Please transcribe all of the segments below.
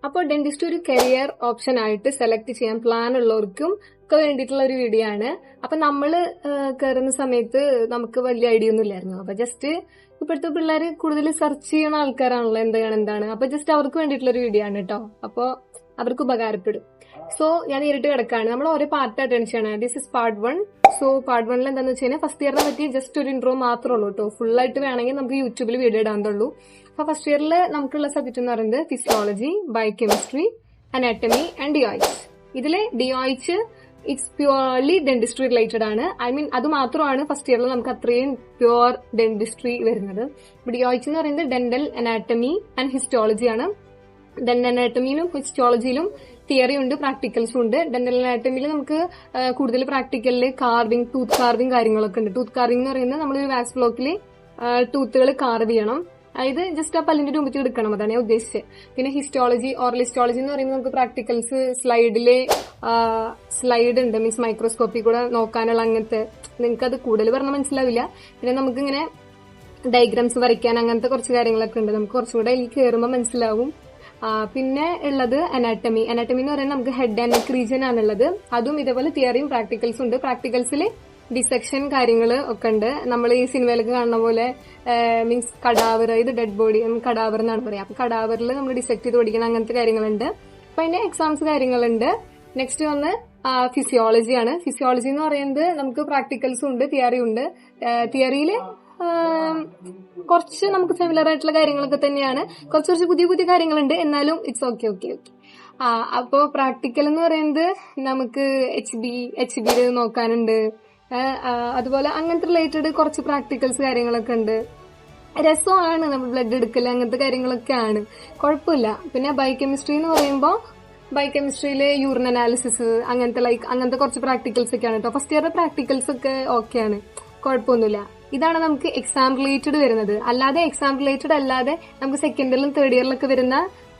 അപ്പോൾ ഡെന്റിസ്റ്റ് ഒരു career option ആയിട്ട് സെലക്ട് ചെയ്യാൻ പ്ലാൻ ഉള്ളവർക്കും ഒക്കെ വേണ്ടിയിട്ടുള്ള ഒരു വീഡിയോ ആണ്. അപ്പൊ നമ്മള് കയറുന്ന സമയത്ത് നമുക്ക് വലിയ ഐഡിയ ഒന്നും ഇല്ലായിരുന്നു. അപ്പൊ ജസ്റ്റ് ഇപ്പോഴത്തെ പിള്ളേർ കൂടുതൽ സെർച്ച് ചെയ്യുന്ന ആൾക്കാരാണല്ലോ എന്താണ്. അപ്പൊ ജസ്റ്റ് അവർക്ക് വേണ്ടിയിട്ടുള്ള ഒരു വീഡിയോ ആണ് കേട്ടോ. അപ്പൊ അവർക്ക് ഉപകാരപ്പെടും. സോ ഞാൻ നേരിട്ട് കിടക്കാണ്. നമ്മൾ ഓരോ പാർട്ടായിട്ട് ചെയ്യണം. This is part 1. So part 1 എന്താണെന്ന് വെച്ച് കഴിഞ്ഞാൽ ഫസ്റ്റ് ഇയറിനെ പറ്റി ജസ്റ്റ് ഒരു ഇൻട്രോ മാത്രമേ ഉള്ളൂ കേട്ടോ. ഫുൾ ആയിട്ട് വേണമെങ്കിൽ നമുക്ക് യൂട്യൂബിൽ വീഡിയോ ഇടാന്നുള്ളൂ. അപ്പൊ ഫസ്റ്റ് ഇയറിൽ നമുക്കുള്ള സബ്ജക്ട് എന്ന് പറയുന്നത് ഫിസിയോളജി, ബയോകെമിസ്ട്രി, അനാറ്റമി ആൻഡ് ഡിയോയിച്ച്. ഇതിലെ ഡിയോയിച്ച് ഇറ്റ്സ് പ്യുവർലി ഡെന്റിസ്ട്രി റിലേറ്റഡ് ആണ്. അത് മാത്രമാണ് ഫസ്റ്റ് ഇയറിൽ നമുക്ക് അത്രയും പ്യുവർ ഡെന്റിസ്ട്രി വരുന്നത്. ഡിയോയിച്ച് എന്ന് പറയുന്നത് ഡെന്റൽ അനാറ്റമി ആൻഡ് ഹിസ്റ്റോളജി ആണ്. ഡെന്റൽ അനാറ്റമിയിലും ഹിസ്റ്റോളജിയിലും തിയറി ഉണ്ട്, പ്രാക്ടിക്കൽസും ഉണ്ട്. ഡെന്റൽ അനാറ്റമിയിൽ നമുക്ക് കൂടുതൽ പ്രാക്ടിക്കലില് കാർവിംഗ്, ടൂത്ത് കാർവിംഗ് കാര്യങ്ങളൊക്കെ ഉണ്ട്. ടൂത്ത് കാർവിംഗ് എന്ന് പറയുന്നത് നമ്മളൊരു വാക്സ് ബ്ലോക്കിൽ ടൂത്തുകൾ കാർവ് ചെയ്യണം. അതായത് ജസ്റ്റ് ആ പല്ലിന്റെ രൂപത്തിൽ എടുക്കണം, അതാണ് ഞാൻ ഉദ്ദേശിച്ചത്. പിന്നെ ഹിസ്റ്റോളജി, ഓറൽ ഹിസ്റ്റോളജി എന്ന് പറയുന്നത് നമുക്ക് പ്രാക്ടിക്കൽസ് സ്ലൈഡ് ഉണ്ട്, മീൻസ് മൈക്രോസ്കോപ്പിൽ കൂടെ നോക്കാനുള്ള അങ്ങനത്തെ. നിങ്ങൾക്ക് അത് കൂടുതൽ പറഞ്ഞാൽ മനസ്സിലാവില്ല. പിന്നെ നമുക്കിങ്ങനെ ഡയഗ്രാംസ് വരയ്ക്കാൻ അങ്ങനത്തെ കുറച്ച് കാര്യങ്ങളൊക്കെ ഉണ്ട്. നമുക്ക് കുറച്ചുകൂടെ ഇതിൽ കയറുമ്പോൾ മനസ്സിലാവും. പിന്നെ ഉള്ളത് അനാറ്റമി. അനാറ്റമി എന്ന് പറയുന്നത് നമുക്ക് ഹെഡ് ആൻഡ് നെക്ക് റീജിയൻ ആണുള്ളത്. അതും ഇതേപോലെ തിയറിയും പ്രാക്ടിക്കൽസും ഉണ്ട്. പ്രാക്ടിക്കൽസിൽ ഡിസെക്ഷൻ കാര്യങ്ങൾ ഒക്കെ ഉണ്ട്. നമ്മൾ ഈ സിനിമയിലൊക്കെ കാണുന്ന പോലെ മീൻസ് കടാവർ, ഇത് ഡെഡ് ബോഡി, കടാവർ എന്നാണ് പറയാം. അപ്പൊ കടാവറിൽ നമ്മൾ ഡിസെക്ട് ചെയ്ത് പഠിക്കണം, അങ്ങനത്തെ കാര്യങ്ങളുണ്ട്. അപ്പൊ അതിന്റെ എക്സാംസ് കാര്യങ്ങളുണ്ട്. നെക്സ്റ്റ് വന്ന് ഫിസിയോളജിയാണ്. ഫിസിയോളജി എന്ന് പറയുന്നത് നമുക്ക് പ്രാക്ടിക്കൽസും ഉണ്ട്, തിയറിയും ഉണ്ട്. തിയറിയിൽ കുറച്ച് നമുക്ക് ഫെമിലർ ആയിട്ടുള്ള കാര്യങ്ങളൊക്കെ തന്നെയാണ്. കുറച്ച് പുതിയ പുതിയ കാര്യങ്ങളുണ്ട്, എന്നാലും ഇറ്റ്സ് ഓക്കെ. അപ്പോ പ്രാക്ടിക്കൽ എന്ന് പറയുന്നത് നമുക്ക് എച്ച് ബി നോക്കാനുണ്ട്. അതുപോലെ അങ്ങനത്തെ റിലേറ്റഡ് കുറച്ച് പ്രാക്ടിക്കൽസ് കാര്യങ്ങളൊക്കെ ഉണ്ട്. രസമാണ്, നമ്മൾ ബ്ലഡ് എടുക്കല് അങ്ങനത്തെ കാര്യങ്ങളൊക്കെ ആണ്, കുഴപ്പമില്ല. പിന്നെ ബയോകെമിസ്ട്രി എന്ന് പറയുമ്പോൾ ബയോകെമിസ്ട്രിയിലെ യൂറിൻ അനാലിസിസ് അങ്ങനത്തെ കുറച്ച് പ്രാക്ടിക്കൽസ് ഒക്കെയാണ് കേട്ടോ. ഫസ്റ്റ് ഇയറിലെ പ്രാക്ടിക്കൽസ് ഒക്കെ ഓക്കെയാണ്, കുഴപ്പമൊന്നുമില്ല. ഇതാണ് നമുക്ക് എക്സാം റിലേറ്റഡ് വരുന്നത്. അല്ലാതെ എക്സാം റിലേറ്റഡ് അല്ലാതെ നമുക്ക് സെക്കൻഡ് ഇയറിലും തേർഡ് ഇയറിലൊക്കെ വരുന്ന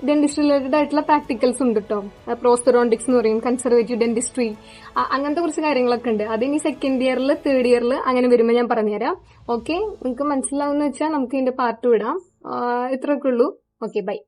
ഡെന്റിസ്ട്രി റിലേറ്റഡ് ആയിട്ടുള്ള പ്രാക്ടിക്കൽസ് ഉണ്ട് കേട്ടോ. പ്രോസ്റ്റോഡോണ്ടിക്സ് എന്ന് പറയും, കൺസർവേറ്റീവ് ഡെന്റിസ്ട്രി, അങ്ങനത്തെ കുറച്ച് കാര്യങ്ങളൊക്കെ ഉണ്ട്. അത് ഇനി സെക്കൻഡ് ഇയറിൽ തേർഡ് ഇയറിൽ അങ്ങനെ വരുമ്പോൾ ഞാൻ പറഞ്ഞുതരാം. ഓക്കെ, നിങ്ങൾക്ക് മനസ്സിലാവുന്ന വെച്ചാൽ നമുക്ക് ഇതിന്റെ പാർട്ട് വിടാം. ഇത്രയൊക്കെ ഉള്ളൂ. Okay, by.